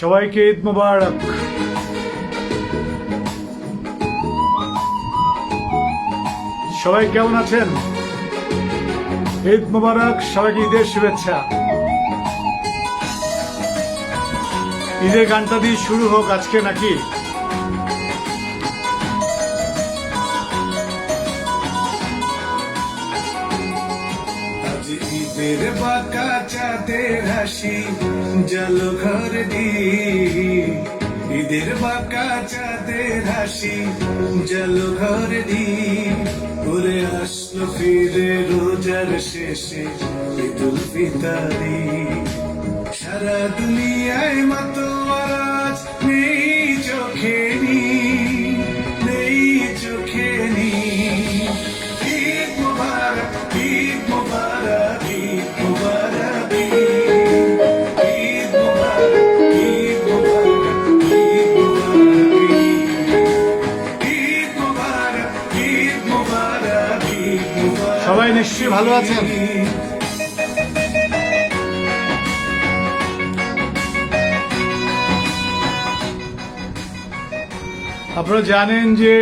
সবাইকে ঈদ মোবারক। সবাই কেমন আছেন? ঈদ মোবারক, সবাইকে ঈদের শুভেচ্ছা। ঈদের গানটা দিয়ে শুরু হোক আজকে নাকি? ঈদের বাঁকা চাঁদের হাসি জালো ঘর দি, ঈদের বাঁকা চাঁদের হাসি জালো ঘর দি, ঘুরে আসলো ফিরে রোজার শেষে ঈদুল ফিতরি। সারা দুনিয়ায় মাতোয়ারাজ নেই চোখে নি, নেই চোখে নি। ঈদ মুবারক, ঈদ মুবারক, ঈদ মুবারক, ঈদ মুবারক, ঈদ মুবারক, ঈদ মুবারক, ঈদ মুবারক, ঈদ মুবারক। সবাই নিশ্চয়ই ভালো আছেন। আপনারা জানেন যে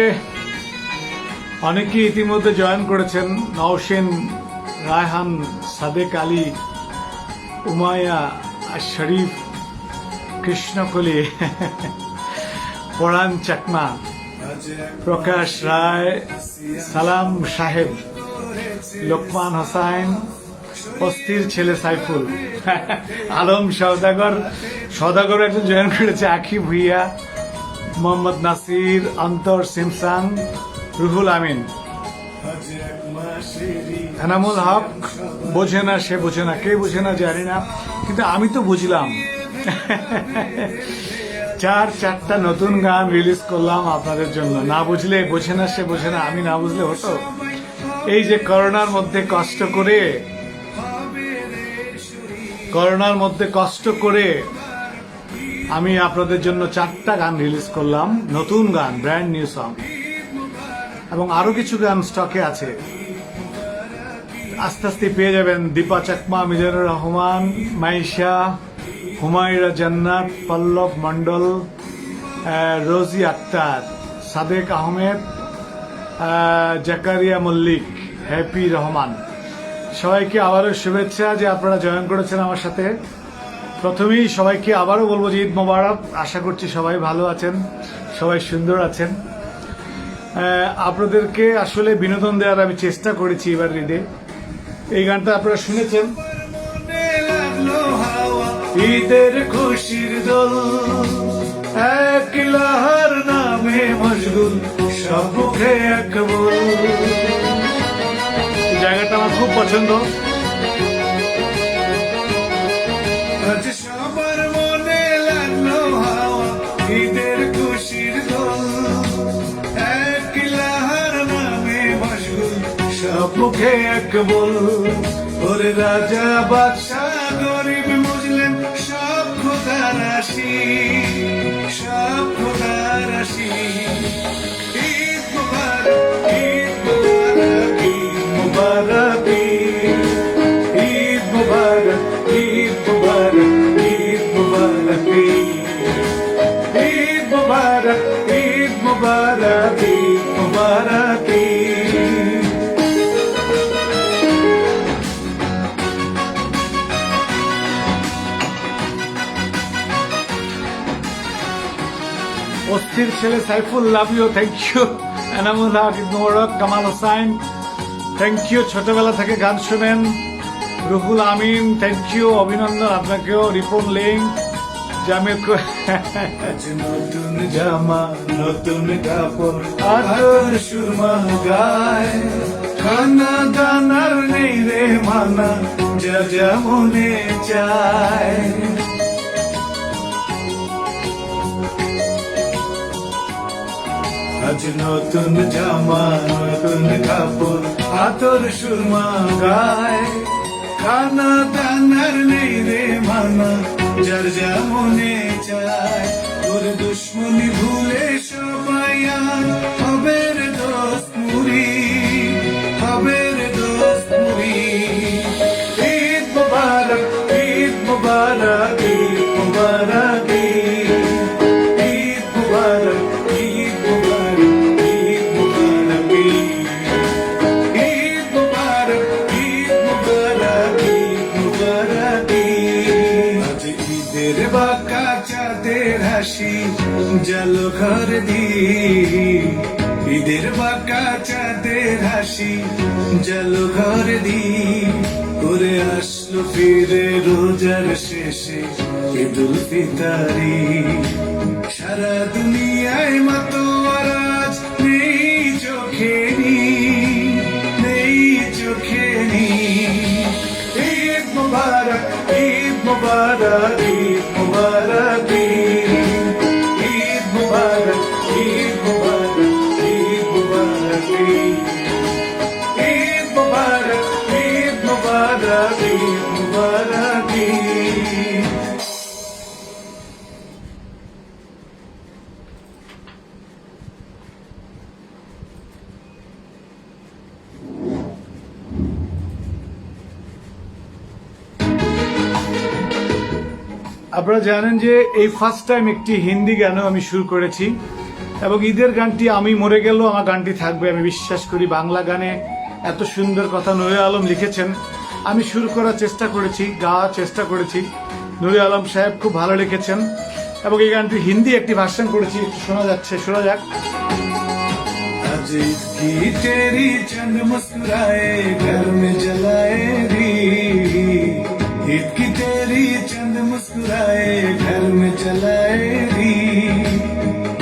অনেকে ইতিমধ্যে জয়েন করেছেন। নওশিন, রায়হান, সাদেক আলী, উমায়া, শরীফ, কৃষ্ণকলি, পরাণ চাকমা, প্রকাশ রায়, সালাম সাহেব, লোকমান হোসাইন, অস্থির ছেলে সাইফুল, আলম সওদাগর একজন জয়েন করেছে, আখি ভুইয়া, মোহাম্মদ নাসির, অন্তর সিমসাং, রুহুল আমিন, এনামুল হক। বোঝে না সে বোঝে না, কে বোঝে না জানি না, কিন্তু আমি তো বুঝলাম। চারটা নতুন গান রিলিজ করলাম আপনাদের জন্য। না বুঝলে, বোঝে না সে বোঝে না, আমি না বুঝলে হতো? এই যে করোনার মধ্যে কষ্ট করে আমি আপনাদের জন্য 4টা গান রিলিজ করলাম, নতুন গান, ব্র্যান্ড নিউ সং, এবং আরো কিছু গান স্টকে আছে। আস্তে আস্তে পেয়ে যাবেন। দীপা চাকমা, মিজানুর রহমান, মাইশা, হুমায়রা জান্নাত, পল্লব মন্ডল, রোজি আক্তার, সাদেক আহমেদ, জাকারিয়া মল্লিক, হ্যাপি রহমান। সবাইকে আবারও শুভেচ্ছা যে আপনারা জয়েন করেছেন আমার সাথে। প্রথমেই সবাইকে আবারও বলবো যে ঈদ মোবারক। আশা করছি সবাই ভালো আছেন, সবাই সুন্দর আছেন। আপনাদেরকে আসলে বিনোদন দেওয়ার আমি চেষ্টা করেছি এবার ঈদে। এই গানটা আপনারা শুনেছেন। ঈদের খুশির দোল এক লাহার নামে মশগুল, সব মুখে এক বল। জায়গাটা আমার খুব পছন্দ। আজ সবার মনে লাগলো হাওয়া ঈদের খুশির দোল এক লাহার নামে মশগুল, সব মুখে এক বল। ওরে রাজা বাদশাহ গরিব মুসলিম সব খোদা রাশি, সব খোদা রাশি। ঈদ মুবারক, ঈদ মুবারক, ঈদ মুবারক, ঈদ মুবারক, ঈদ মুবারক, ঈদ মুবারক, ঈদ মুবারক, ঈদ মুবারক, ঈদ মুবারক। অস্থির ছেলে Saiful, love you, thank you. Enamul Haque, Eid Mobarak. Kamal Hossain, thank you, ছোটবেলা থেকে গান শোনেন। রুহুল আমিন, থ্যাংক ইউ, অভিনন্দন আপনাকেও। রিপন লিং, জামিল, আজ নতুন জামা নতুন কাপড় আদর সুরমা গায়, খানা দানার নেই রে মানা, যা যা মনে চায়। আজ নতুন জামা নতুন কাপড় আতর সুরমা গায়, খানা দানার নেই রে মানা, যার যা মনে চায়। ওর দুশ্মনী ভুলে সবাই আর হবে রে দোস্ত মুড়ি, হবে রে দোস্ত মুড়ি। ঈদ মুবারক, ঈদ মুবারক, ঈদ মুবারক। জালো ঘর দি ঈদের বাঁকা চাঁদের হাসি জালো ঘর দি করে আসলো ফিরে রোজার শেষে ঈদুল ফিতারি সারা দুনিয়ায় মাতোয়ারাজ নেই চোখে নেই চোখে ঈদ মুবারক ঈদ মুবারক ঈদ মুবারক ঈদ মুবারক ঈদ মুবারক ঈদ মুবারক ঈদ মুবারক ঈদ মুবারক ঈদ মুবারক আপনারা জানেন যে এই ফার্স্ট টাইম একটি হিন্দি গানও আমি শুরু করেছি এবং ঈদের গানটি আমি মরে গেলেও আমার গানটি থাকবে আমি বিশ্বাস করি। বাংলা গানে এত সুন্দর কথা নুরে আলম লিখেছেন, আমি শুরু করার চেষ্টা করেছি, গাওয়ার চেষ্টা করেছি। নুরে আলম সাহেব খুব ভালো লিখেছেন এবং এই গানটি হিন্দি একটি ভার্সন করেছি, একটু শোনা যাচ্ছে, শোনা যাক। आज ईद की तेरी चंद मुस्कुराए घर में जलाएगी ईद की तेरी चंद मुस्कुराए घर में जलाएगी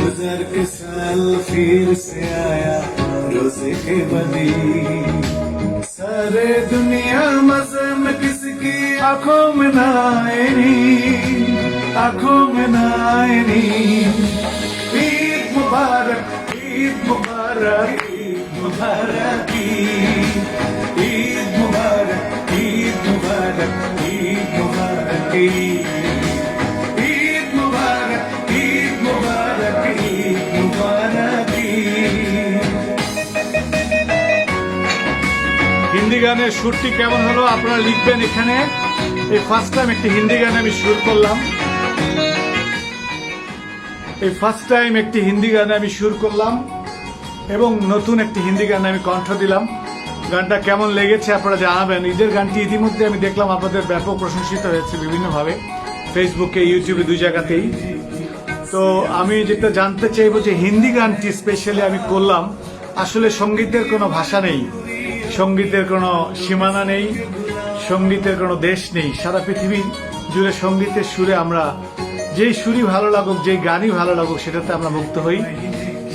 गुजर के साल फिर से आया रोजे के बदी सारे दुनिया मजे में किसकी आंखों में ना आएगी आंखों में ना आएगी ईद मुबारक ईद मुबारक ईद मुबारक ईद मुबारक ईद मुबारक ईद मुबारक ईद मुबारक ईद मुबारक ईद मुबारक হিন্দি গানের সুরটি কেমন হলো আপনারা লিখবেন এখানে। এই ফার্স্ট টাইম একটি হিন্দি গানে আমি সুর করলাম, এই ফার্স্ট টাইম একটি হিন্দি গানে আমি সুর করলাম এবং নতুন একটি হিন্দি গানে আমি কণ্ঠ দিলাম। গানটা কেমন লেগেছে আপনারা জানাবেন। ঈদের গানটি ইতিমধ্যে আমি দেখলাম আপনাদের ব্যাপক প্রশংসিত হয়েছে বিভিন্নভাবে, ফেসবুকে, ইউটিউবে, দুই জায়গাতেই। তো আমি যেটা জানতে চাইবো যে হিন্দি গানটি স্পেশালি আমি করলাম, আসলে সঙ্গীতের কোনো ভাষা নেই, সঙ্গীতের কোনো সীমানা নেই, সঙ্গীতের কোনো দেশ নেই। সারা পৃথিবী জুড়ে সঙ্গীতের সুরে আমরা যেই সুরই ভালো লাগুক, যেই গানই ভালো লাগুক, সেটাতে আমরা মুক্ত হই।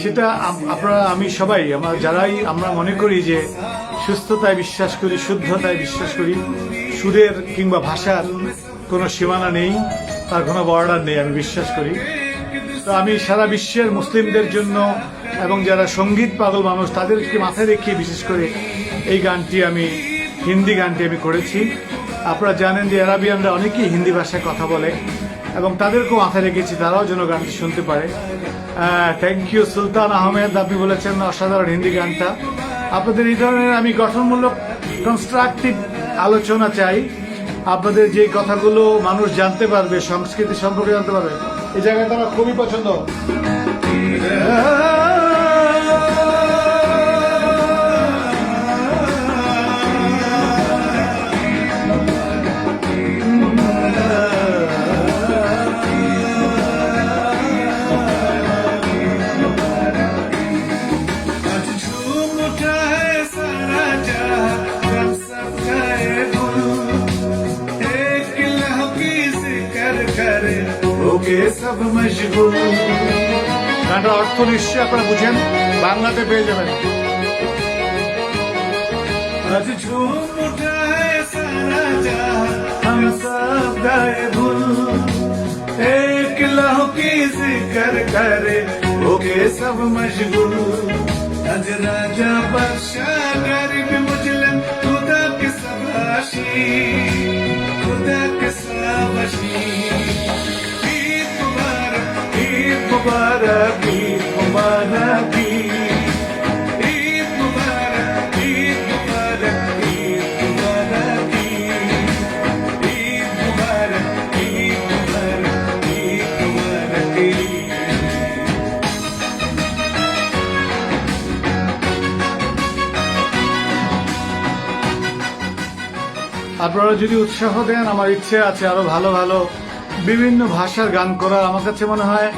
সেটা আপনারা, আমি সবাই, আমরা যারাই আমরা মনে করি যে সুস্থতায় বিশ্বাস করি, শুদ্ধতায় বিশ্বাস করি, সুরের কিংবা ভাষার কোনো সীমানা নেই, তার কোনো বর্ডার নেই, আমি বিশ্বাস করি। তো আমি সারা বিশ্বের মুসলিমদের জন্য এবং যারা সঙ্গীত পাগল মানুষ তাদেরকে মাথায় রেখে বিশেষ করে এই গানটি আমি, হিন্দি গানটি আমি করেছি। আপনারা জানেন যে আরাবিয়ানরা অনেকেই হিন্দি ভাষায় কথা বলে এবং তাদেরকেও মাথায় রেখেছি, তারাও যেন গানটি শুনতে পারে। থ্যাংক ইউ সুলতান আহমেদ, আপনি বলেছেন অসাধারণ হিন্দি গানটা। আপনাদের এই ধরনের আমি গঠনমূলক কনস্ট্রাকটিভ আলোচনা চাই, আপনাদের যে কথাগুলো মানুষ জানতে পারবে, সংস্কৃতি সম্পর্কে জানতে পারবে, এই জায়গাটা আমার খুবই পছন্দ। आज झूम उठा है सारा जहां जब सब जाए गुल एक लम्हा की जिक्र करे होके सब मशगूल গানটার অর্থ নিশ্চয়ই আপনারা বুঝেন, বাংলাতে পেয়ে যাবেন। आज झूम उठा है सारा जहां हम सब गाए भूल एक लम्हा की जिक्र करे होके सब मशगूल आज राजा बादशाह गरीब मुजलिम खुदा के सबाशी खुदा के सबाशी ईद मुबारक ईद मुबारक ईद मुबारक ईद मुबारक ईद मुबारक ईद मुबारक ईद मुबारक ईद मुबारक ईद मुबारक আপনারা যদি উৎসাহ দেন, আমার ইচ্ছে আছে আরো ভালো ভালো বিভিন্ন ভাষার গান করার। আমার কাছে মনে হয়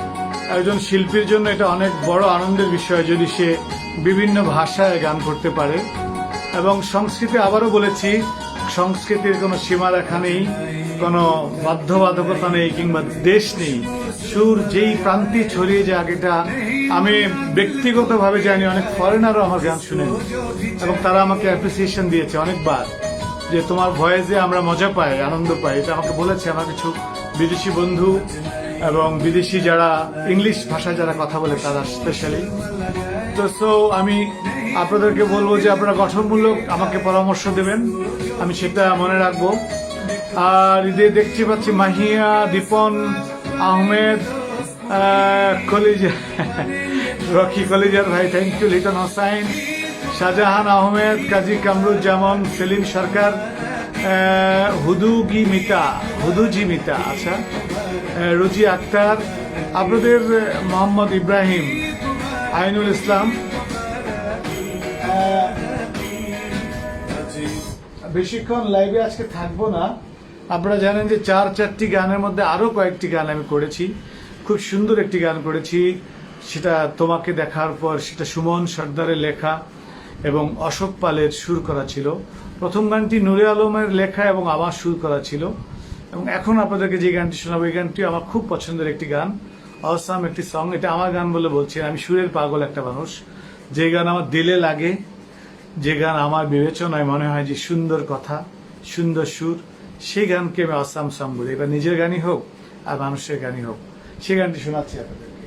একজন শিল্পীর জন্য এটা অনেক বড় আনন্দের বিষয় যদি সে বিভিন্ন ভাষায় গান করতে পারে। এবং সংস্কৃতি, আবারও বলেছি, সংস্কৃতির কোনো সীমারেখা নেই, কোনো বাধ্যবাধকতা নেই কিংবা দেশ নেই। সুর যেই প্রান্তে ছড়িয়ে যায়, এটা আমি ব্যক্তিগতভাবে জানি। অনেক ফরেনারও আমার গান শুনেন এবং তারা আমাকে অ্যাপ্রিসিয়েশন দিয়েছে অনেকবার, যে তোমার ভয়েসে আমরা মজা পাই, আনন্দ পাই। এটা আমাকে বলেছে আমার কিছু বিদেশি বন্ধু এবং বিদেশি যারা ইংলিশ ভাষায় যারা কথা বলে তারা স্পেশালি। তো আমি আপনাদেরকে বলবো যে আপনারা গঠনমূলক আমাকে পরামর্শ দেবেন, আমি সেটা মনে রাখবো। আর ঈদে দেখতে পাচ্ছি মাহিয়া, দীপন আহমেদ, কলিজা, রকি কলিজার ভাই, থ্যাংক ইউ। লিটন হোসাইন, শাহজাহান আহমেদ, কাজী কামরুজ্জামান, সেলিম সরকার, হুদুজি মিতা, আচ্ছা, রুচি আক্তার, আপনাদের মোহাম্মদ ইব্রাহিম, আইনুল ইসলাম। বেশিক্ষণ লাইভে আজকে থাকবো না। আপনারা জানেন যে চারটি গানের মধ্যে আরো কয়েকটি গান আমি করেছি। খুব সুন্দর একটি গান করেছি, সেটা তোমাকে দেখার পর, সেটা সুমন সর্দারের লেখা এবং অশোক পালের সুর করা ছিল। প্রথম গানটি নূরে আলমের লেখা এবং আমার সুর করা ছিল। এবং এখন আপনাদেরকে যে গানটি শোনাবো, এই গানটি আমার খুব পছন্দের একটি গান, অসাম একটি সং। এটা আমার গান বলে বলছি, আমি সুরের পাগল একটা মানুষ। যে গান আমার দিলে লাগে, যে গান আমার বিবেচনায় মনে হয় যে সুন্দর কথা, সুন্দর সুর, সেই গানকে আমি অসাম সং বলি। এবার নিজের গানই হোক আর মানুষের গানই হোক, সেই গানটি শোনাচ্ছি আপনাদেরকে।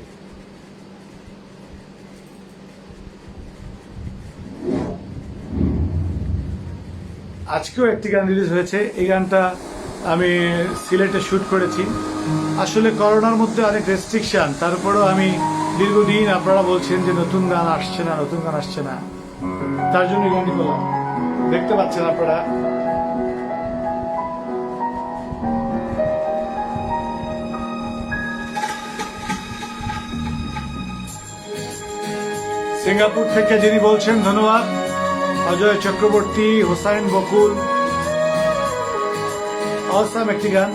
আজকেও একটি গান রিলিজ হয়েছে। এই গানটা আমি সিলেটে শুট করেছি। আসলে করোনার মধ্যে অনেক রেস্ট্রিকশন, তারপরেও আমি দীর্ঘদিন, আপনারা বলছেন যে নতুন গান আসছে না, তার জন্য এই গানটি করলাম। দেখতে পাচ্ছেন আপনারা, সিঙ্গাপুর থেকে যিনি বলছেন ধন্যবাদ, অজয় চক্রবর্তী, হোসাইন বকুল। অসাম একটি গান,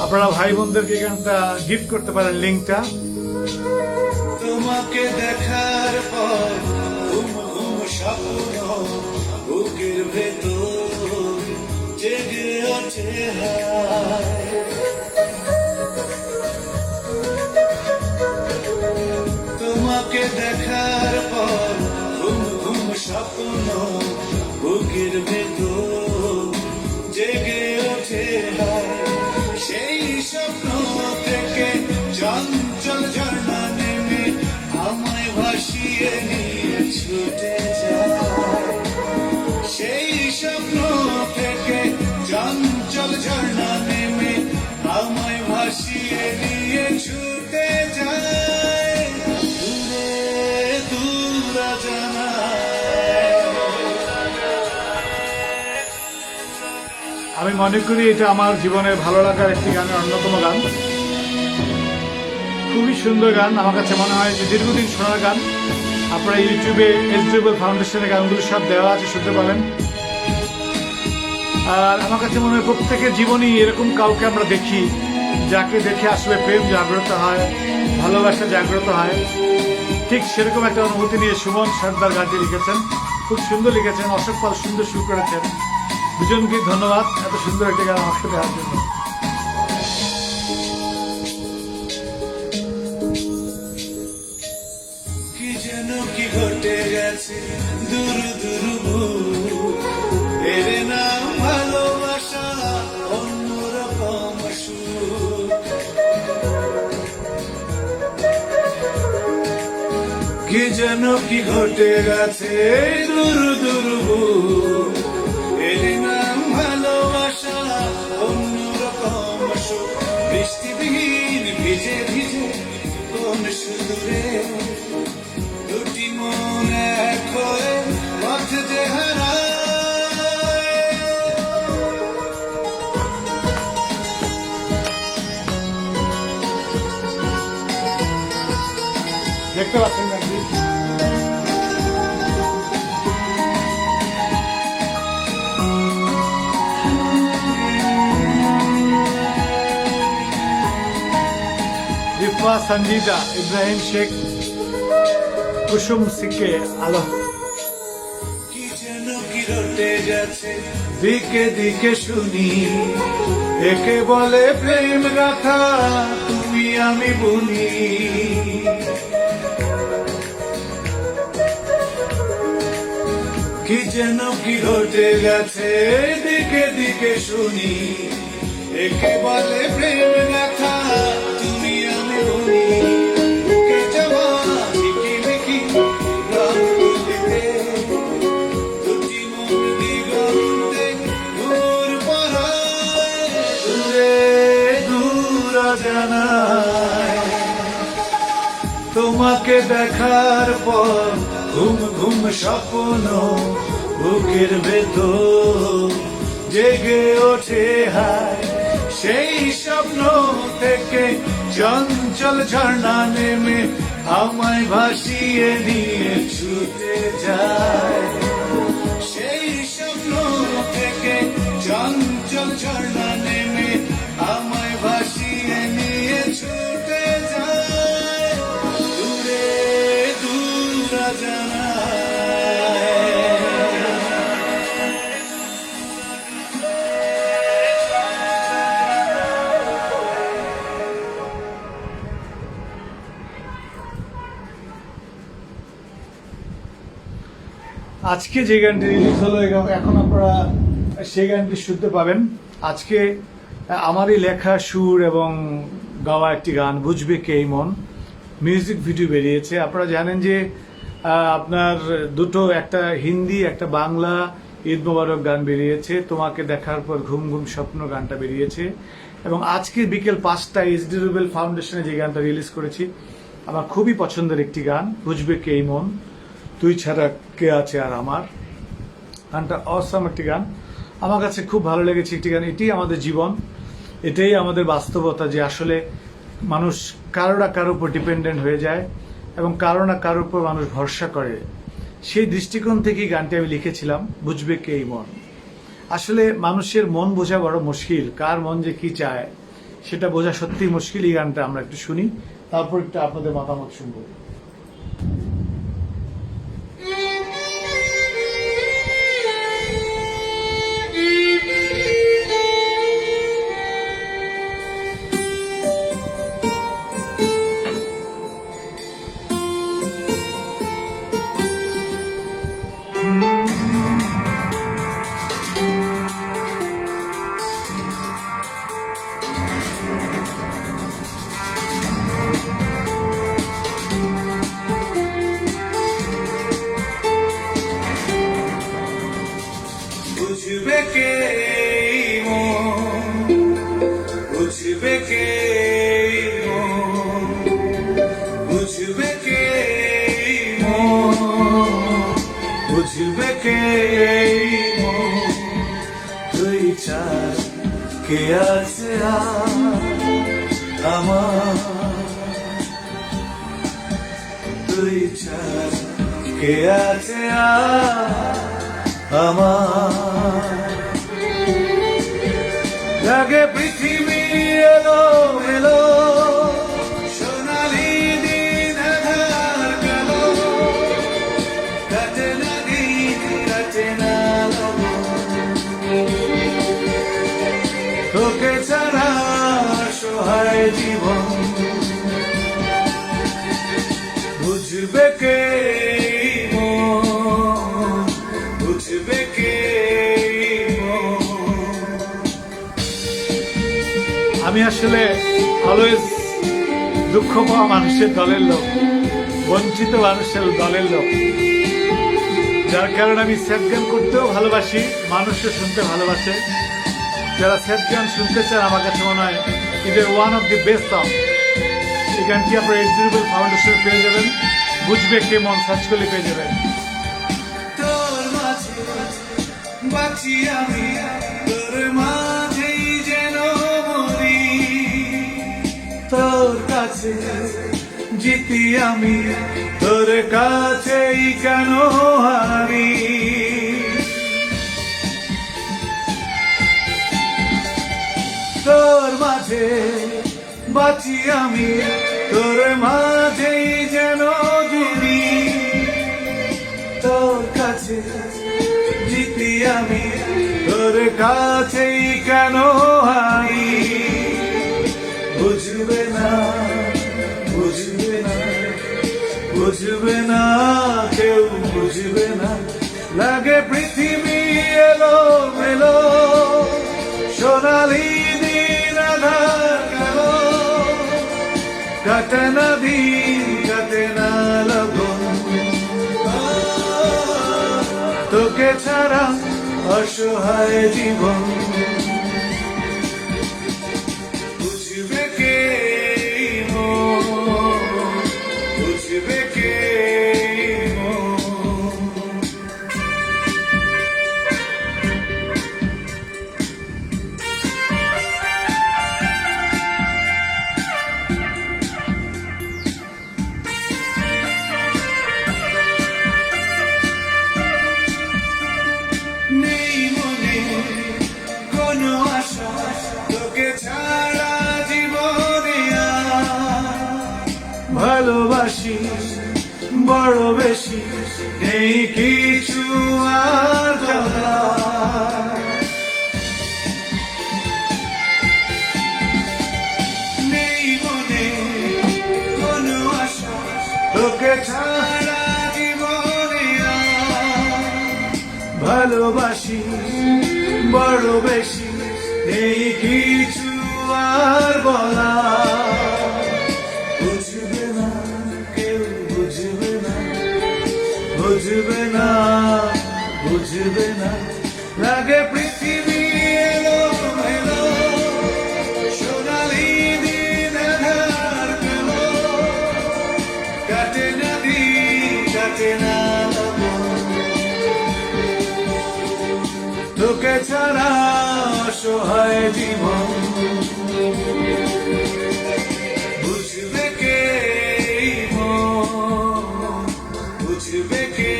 আপনারা ভাই বোনদেরকে গানটা গিফট করতে পারেন, লিঙ্কটা। তোমাকে দেখার পর ঘুম ঘুম স্বপ্ন বুকের ভেতর জেগে ওঠে হায়। তোমাকে দেখার পর ঘুম ঘুম স্বপ্ন বুকের ভেতর জেগে ওঠে হায়। সেই স্বপ্ন থেকে চঞ্চল ঝর্ণা নেমে আমায় ভাসিয়ে নিয়ে ছুটে যায়। সেই স্বপ্ন থেকে চঞ্চল ঝর্ণা নেমে আমায় ভাসিয়ে নিয়ে ছুটে যায়। দূরে দূর জানায়। আমি মনে করি এটা আমার জীবনের ভালো লাগার একটি গানের অন্যতম গান। খুবই সুন্দর গান, আমার কাছে মনে হয় যে দীর্ঘদিন শোনার গান। আপনারা ইউটিউবে এসডিবল ফাউন্ডেশনের গানগুলো সব দেওয়া আছে, শুনতে পারেন। আর আমার কাছে মনে হয় প্রত্যেকের জীবনেই এরকম কাউকে আমরা দেখি, যাকে দেখে আসলে প্রেম জাগ্রত হয়, ভালোবাসা জাগ্রত হয়। ঠিক সেরকম একটা অনুভূতি নিয়ে সুমন সর্দার গানটি লিখেছেন, খুব সুন্দর লিখেছেন। অশোক পাল সুন্দর সুর করেছেন। দুজনকে ধন্যবাদ এত সুন্দর একটা গান আমাকে দেওয়ার জন্য। কি যেন কি ঘটে গেছে দূর দূর, এর নাম ভালোবাসা, অন্যরকম সুর। কি যেন কি ঘটে গেছে দূর দূর, এর নাম ভালোবাসা, অন্যরকম সুর। বৃষ্টিবিহীন ভিজে ভিজে কোন সুদূরে দুটি মন এক হয়ে পথ যে হারায়। দেখতে পাচ্ছেন গানটি। আপা সঞ্জিতা, ইব্রাহিম শেখ, কুসুম সিকে আলো। কি যেন কি রটে গেছে দিকে দিকে শুনি, একে বলে প্রেম গাথা তুমি আমি বুনি। কি যেন কি রটে গেছে দিকে দিকে শুনি, একে বলে প্রেম গাথা তুমি আমি বুনি। বুকে যাওয়া ঝিকিমিকি রং তুলিতে, দুটি মন দিগন্তে দূর পড়ায়, দূরে দূর অজানায়। তোমাকে দেখার পর ঘুম ঘুম স্বপ্ন বুকের ভেতর জেগে ওঠে হায়। সেই স্বপ্ন থেকে চঞ্চল ঝর্ণা নেমে আমায় ভাসিয়ে নিয়ে ছুটে যায়। সেই স্বপ্ন থেকে চঞ্চল ঝর্ণা নেমে আমায় ভাসিয়ে নিয়ে ছুটে যায়, দূরে দূর জানায়। আজকে যে গানটি রিলিজ হলো এখন আপনারা সেই গানটি শুনতে পাবেন। আজকে আমারই লেখা সুর এবং গাওয়া একটি গান, বুঝবে কে এই মন, মিউজিক ভিডিও বেরিয়েছে। আপনারা জানেন যে আপনার দুটো, একটা হিন্দি একটা বাংলা ঈদ মোবারক গান বেরিয়েছে, তোমাকে দেখার পর ঘুম ঘুম স্বপ্ন গানটা বেরিয়েছে। এবং আজকে বিকেল 5টায় এইচডি রুবেল ফাউন্ডেশনে যে গানটা রিলিজ করেছি, আমার খুবই পছন্দের একটি গান, বুঝবে কে এই মন, তুই ছাড়া কে আছে আর আমার। গানটা অসাম একটি গান, আমার কাছে খুব ভালো লেগেছে একটি গান। এটাই আমাদের জীবন, এটাই আমাদের বাস্তবতা, যে আসলে মানুষ কারো না কারোর উপর ডিপেন্ডেন্ট হয়ে যায় এবং কারো না কারোর উপর মানুষ ভরসা করে। সেই দৃষ্টিকোণ থেকেই গানটি আমি লিখেছিলাম, বুঝবে কে এই মন। আসলে মানুষের মন বোঝা বড় মুশকিল, কার মন যে কি চায় সেটা বোঝা সত্যিই মুশকিল। এই গানটা আমরা একটু শুনি, তারপর একটু আপনাদের মতামত শুনবো। বুঝবে কে এই মন, বুঝবে কে এই মন, বুঝবে কে এই মন, বুঝবে কে এই মন। তুই চার কে আছে আমার, তুই চার কে আছে আমার। লাগে পৃথিবী এলো এলো, সোনালি দিন আধার কালো, কাটে না দিন কাটে না তোকে ছাড়া সহায় জীবন। বুঝবে কে মন, বুঝবে কে মন। আমি আসলে অলওয়েজ দুঃখ পাওয়া মানুষের দলের লোক, বঞ্চিত মানুষের দলের লোক, যার কারণে আমি স্যাড গান করতেও ভালোবাসি, মানুষও শুনতে ভালোবাসে। যারা স্যাড গান শুনতে চান, আমার কাছে মনে হয় এটা one of the best song. এই গানটি আপনার এইচডি রুবেল ফাউন্ডেশনে পেয়ে যাবেন, বুঝবে কে মন সার্চ করলে পেয়ে যাবেন। তোর মাঝে বাঁচি আমি, তোর মাঝেই যেন মরি, তোর কাছে জিতি আমি, তোর কাছেই কেন হারি। তোর মাঝে বাঁচি আমি, তোর মাঝেই যেন জুড়ি তোর কাছে জিতি আমি তোর কাছেই কেন হারি বুঝবে না বুঝবে না বুঝবে না কেউ বুঝবে না লাগে পৃথিবী এলো মেলো সোনালি দিন আধার কালো কাটে না দিন কাটে না লগন তোকে ছাড়া অসহায় জীবন বুঝবে কে বুঝবে কে নেই মনে কোনো আশা তোকে ছাড়া জীবনে ভালোবাসি বড় বেশি নেই কিছু আর জানা নেই মনে কোনো আশা তোকে ছাড়া জীবনে ভালোবাসি বড় বেশি নেই কিছু আর বলা বুঝবে না কেউ বুঝবে না বুঝবে না বুঝবে না লাগে পৃথিবী এলো মেলো সোনালি দিন আধার কালো কাটে না দিন কাটে না তোকে ছাড়া অসহায় জীবন বুঝবে কে বুঝবে কে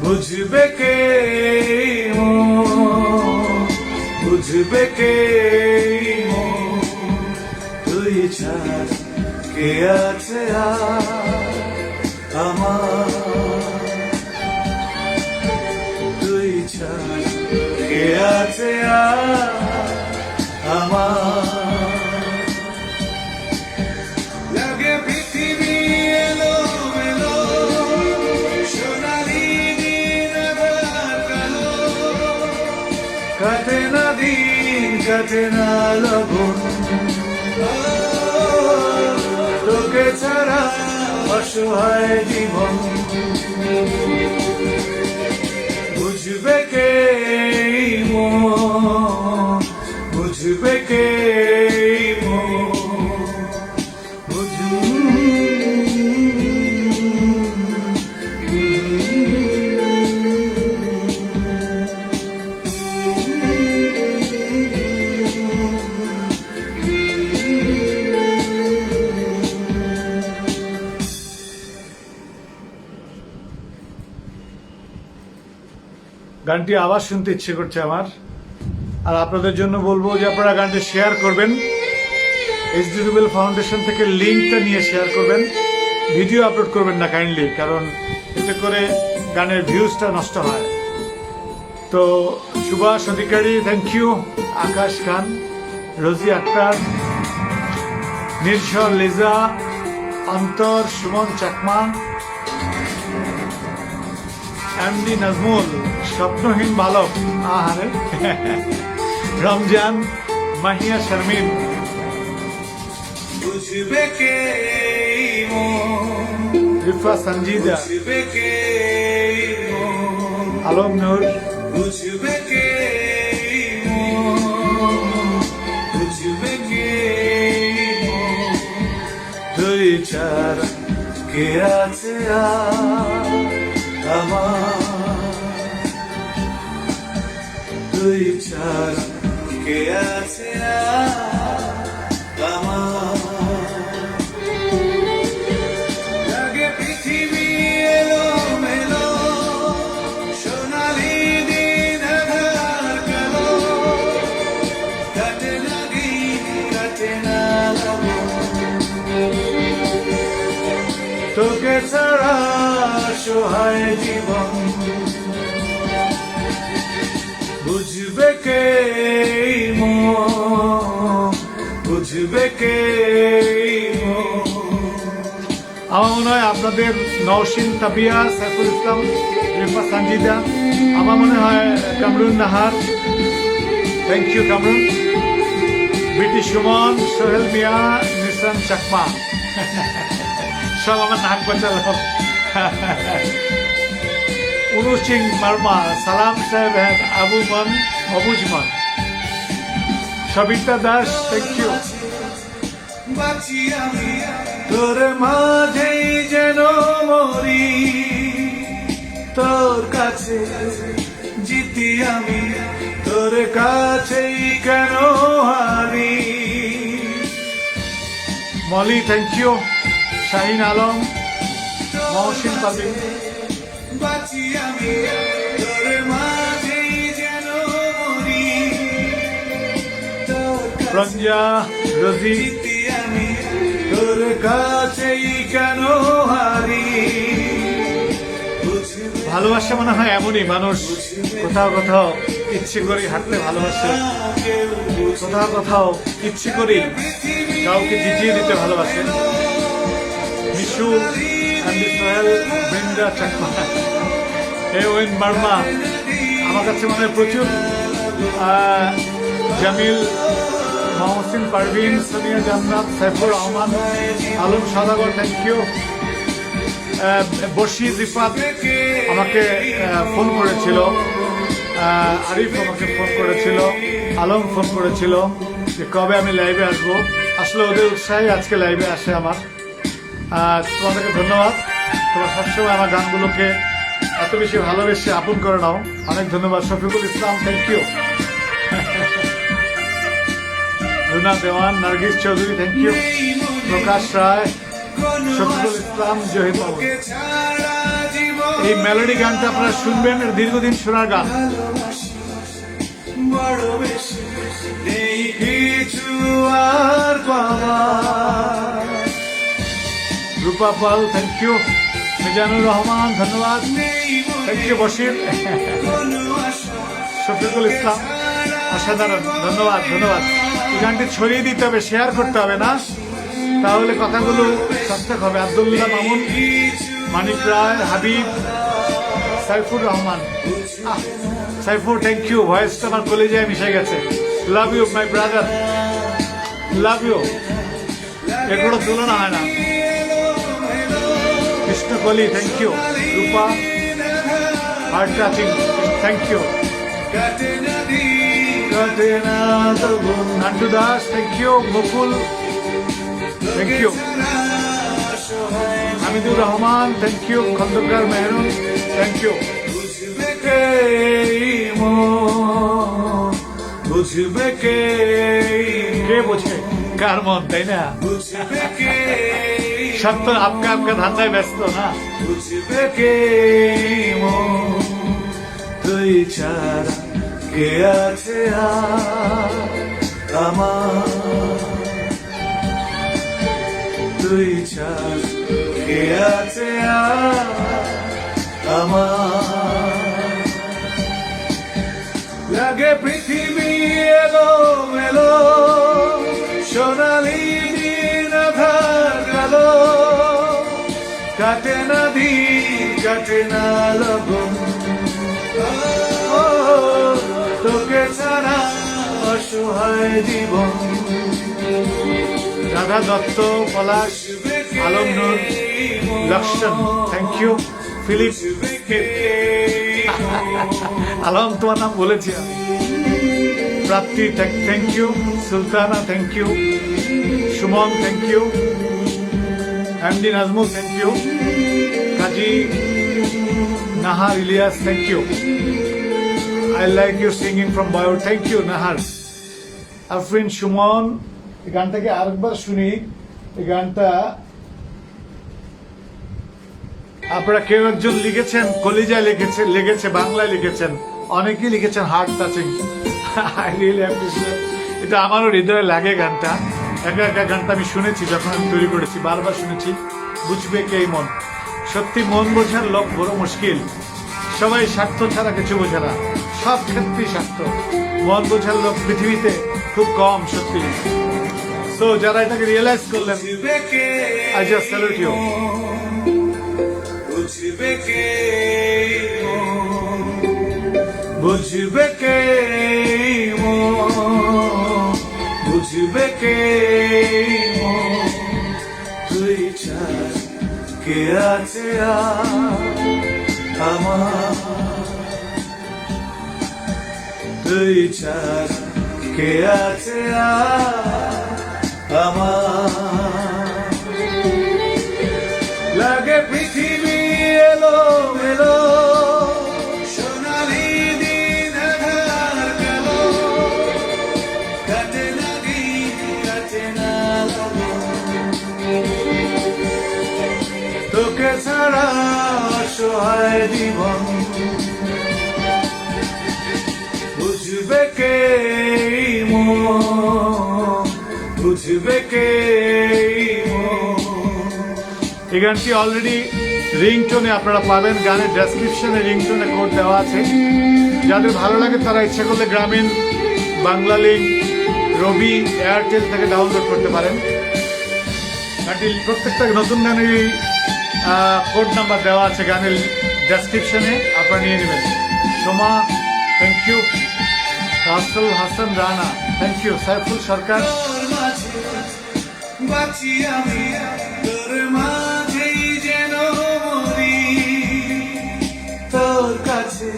বুঝবে কে বুঝবে কে তুই ছাড়া কে আছে আমার কে আছে আমার লাগে পৃথিবী এলো মেলো সোনালি দিন আধার কালো কাটে না দিন কাটে না লগন তোকে ছাড়া অসহায় জীবন বুঝবে কে বুঝবে কে গানটি আবার শুনতে ইচ্ছে করছে আমার। আর আপনাদের জন্য বলবো যে আপনারা গানটি শেয়ার করবেন, এইচডি রুবেল ফাউন্ডেশন থেকে লিঙ্কটা নিয়ে শেয়ার করবেন, ভিডিও আপলোড করবেন না কাইন্ডলি, কারণ এতে করে গানের ভিউজটা নষ্ট হয়। তো সুভাষ অধিকারী, থ্যাংক ইউ, আকাশ খান, রোজি আক্তার, নির্ঝর লিজা, অন্তর, সুমন চাকমা, এমডি নাজমুল, স্বপ্নহীন বালক, আহারে, রমজান, মাহিয়া শারমিন, বুঝবে কে রিফা সঞ্জিদা, বুঝবে কে আলম নূর, বুঝবে কে বুঝবে কে তুই ছাড়া কে আছে আমার তুই ছাড়া কে আছে আমার লাগে পৃথিবী এলো মেলো সোনালি দিন আধার কালো কাটে না দিন কাটে না ছাড়া অসহায় জীবন বুঝবে কে এই মন, বুঝবে কে এই মন। আমার মনে হয় আপনাদের নওশিন তাবিয়া, সাইফুল ইসলাম, রিফা সানজিদা, আমার মনে হয় কামরুন নাহার, থ্যাংক ইউ কামরুন, বিটি সুমন, সোহেল মিয়া, নিসান চাকমা, সব আমার নাক বাঁচালো। উনু সিং মার্মা, সালাম সাহেব, আবু মান, অবুজমান, সবিতা দাস, থ্যাংক ইউ। বাঁচি আমি তোর মাঝেই যেন মরি, তোর কাছে জিতি আমি, তোর কাছেই কেন হারি। Moli, thank you. শাহিন আলম, মহসিন পাবি, বাঁচি আমি তোর মাঝেই যেন মরি, তোর কাছে রঞ্জা, রোজি, জিতি আমি, তোর কাছেই কেন হারি। বুঝবে ভালোবাসা মনে হয় এমনই, মানুষ কোথাও কোথাও ইচ্ছে করে হাঁটতে ভালোবাসে, কেউ কোথাও কোথাও ইচ্ছে করে কাউকে জিতিয়ে দিতে ভালোবাসে। মিশু, অ্যান্ডি সোহেল, বৃন্দা চাকমা, ওয়েন বার্মা, আমার কাছে মনে হয় প্রচুর, জামিল, মহসিন পারভিন, সোনিয়া জান্নাত, সাইফুর রহমান, আলম সদাগর, থ্যাংক ইউ। বশির রিফাত আমাকে ফোন করেছিল, আরিফ আমাকে ফোন করেছিল, আলম ফোন করেছিল যে কবে আমি লাইভে আসবো। আসলে ওদের উৎসাহে আজকে লাইভে আসে আমার। তোমাদেরকে ধন্যবাদ, তোমরা সবসময় আমার গানগুলোকে এত বেশি ভালোবেসে আপন করে নাও, অনেক ধন্যবাদ। Shafiqul Islam, thank you. Runa Dewan, Nargis Chowdhury, thank you. Prakash Roy, Shafiqul Islam, Zahir Mahmud. ছাড়া জীবন এই মেলোডি গানটা আপনারা শুনবেন, এর দীর্ঘদিন শোনার গান। বড় বেশি নেই কিছু আর পাওয়ার, রূপা পাল, থ্যাংক ইউ। মিজানুর রহমান, ধন্যবাদ, নেই থ্যাংক ইউ। বশির, কোনো আশা শফিকুল ইসলাম, অসাধারণ, ধন্যবাদ ধন্যবাদ। এই গানটি ছড়িয়ে দিতে হবে, শেয়ার করতে হবে না, তাহলে কথাগুলো সার্থক হবে। Abdullah Mamun, Manik Roy, Habib, Saifur Rahman, Saifur, thank you. ভয়েসটা আমার কলেজায় মিশে গেছে। Love you my brother, love you. এগুলো তুলনা হয় না। Krishna Koli, thank you. Rupa, heart touching, thank you. কাটে না দিন কাটে না তবু, Nantu Das, thank you. Mukul, thank you. Hamidur Rahman, thank you. Khandaker Mehrun, thank you. বুঝবে কে এই মন, বুঝবে কে কে বোঝে কার মন, তাই না? বুঝবে কে সব তো আপকা আপকা ধান্দায় ব্যস্ত না। বুঝবে কে মন, তুই ছাড়া কে আছে আর আমার, তুই ছাড়া কে আছে আর আমার। লাগে পৃথিবী এলো মেলো, সোনালি দিন আধার কালো, কাটে না দিন কাটে না লগন, ও তোকে ছাড়া অসহায় জীবন। রাধা দত্ত, পলাশ, আলম নূর, লক্ষণ, থ্যাংক ইউ। ফিলিপ, আলম তোমার নাম বলেছি আমি। Prapti, thank you. Sultana, thank you. Suman, thank you. MD Nazmul, thank you. Kazi Nahar Ilias, thank you. I like your singing from বায়োর, থ্যাংক ইউ নাহার। আফরিন, সুমন, এই গানটাকে আরেকবার শুনি। এই গানটা আপনারা কেউ একজন লিখেছেন, কলিজায় লেগেছে, বাংলায় লিখেছেন, অনেকেই লিখেছেন heart touching. I really appreciate. এটা আমারও হৃদয়ে লাগে গানটা। একা একা গানটা আমি শুনেছি যখন আমি তৈরি করেছি, বারবার শুনেছি। বুঝবে কে এই মন। সত্যি মন বোঝার লোক বড় মুশকিল। সবাই স্বার্থ ছাড়া কিছু বোঝে না, সব ক্ষেত্রেই স্বার্থ। মন বোঝার লোক পৃথিবীতে খুব কম সত্যি। সো যারা এটাকে রিয়েলাইজ করলেন, I just salute you. বুঝবে কে বুঝবে কে বুঝবে কে তুই চাস কে আছে আমার, তুই চাস কে আছে আমার। লাগে পৃথিবী এলো মেলো, সোনালি দিন আধার কালো, কাটে না দিন কাটে না তোকে ছাড়া অসহায় জীবন। বুঝবে কে বুঝবে কে। এই গানটি অলরেডি রিংটোনে আপনারা পাবেন, গানের ডেসক্রিপশনে রিংটোনে কোড দেওয়া আছে। যাদের ভালো লাগে তারা ইচ্ছা করলে গ্রামীণ, বাংলা লিঙ্ক, রবি, এয়ারটেল থেকে ডাউনলোড করতে পারেন। গানটি প্রত্যেকটা নতুন গানেরই কোড নাম্বার দেওয়া আছে গানের ডেসক্রিপশনে, আপনারা নিয়ে নেবেন। Soma thank you, Rasel Hasan Rana thank you, Saiful Sarkar তোর মাঝে বাঁচি আমি, তোর মাঝেই যেন মরি, তোর কাছে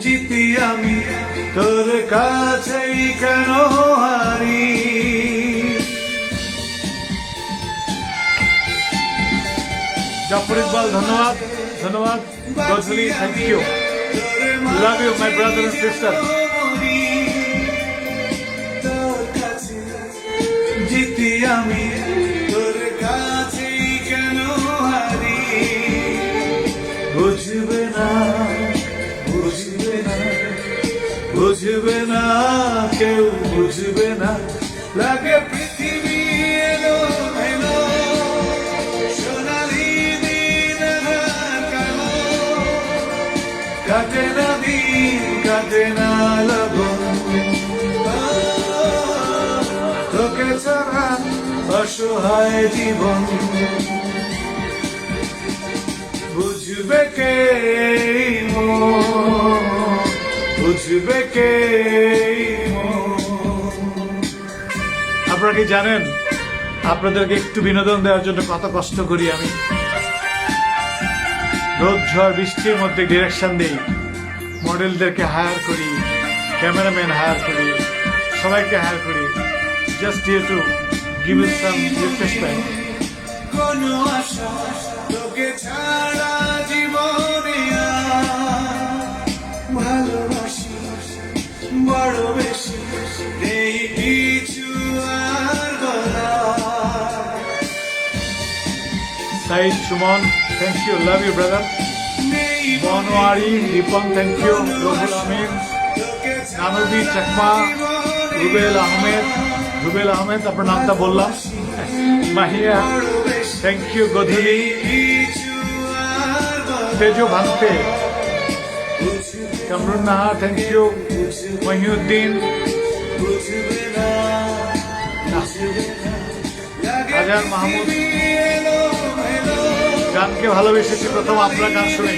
জিতি আমি, তোর কাছেই কেন হারি। জাফর ইকবাল ধন্যবাদ, ধন্যবাদ গজলি thank you, love you my brother and sister. তোর কাছে জিতি আমি, তোর কাছেই কেন হারি। বুঝবে না বুঝবে না বুঝবে না কেউ বুঝবে না। লাগে পৃথিবী এলো মেলো, সোনালি দিন আধার কালো, কাটে না দিন কাটে না লগন, তোকে ছাড়া অসহায় জীবন। বুঝবে কে বুঝবে কে। আপনারা কি জানেন আপনাদেরকে একটু বিনোদন দেওয়ার জন্য কত কষ্ট করি আমি? রোদ ঝড় বৃষ্টির মধ্যে ডিরেকশন দিই, মডেলদেরকে হায়ার করি, ক্যামেরাম্যান হায়ার করি, সবাইকে হায়ার করি, just here to give you some refreshment. কোনো আশা তোকে ছাড়া জীবনে ভালোবাসি বড় বেশি, নেই কিছু আর বলা। Saeed Sumon thank you, love you brother. নেই বনোয়ারি দীপন থ্যাংক ইউ, রহুল আমিন, তোকে নানবী চাকমা, রুবেল আহমেদ, রুবেল আহমেদ আপনার নামটা বললাম, মাহিয়া থ্যাংক ইউ, গধুলি, কিছু আর বলা। তেজো ভান্তে, কামরুন নাহা থ্যাংক ইউ, মহিউদ্দিন, বুঝবে না আজান মাহমুদ। গানকে ভালোবেসেছি প্রথম আপনার গান শুনে।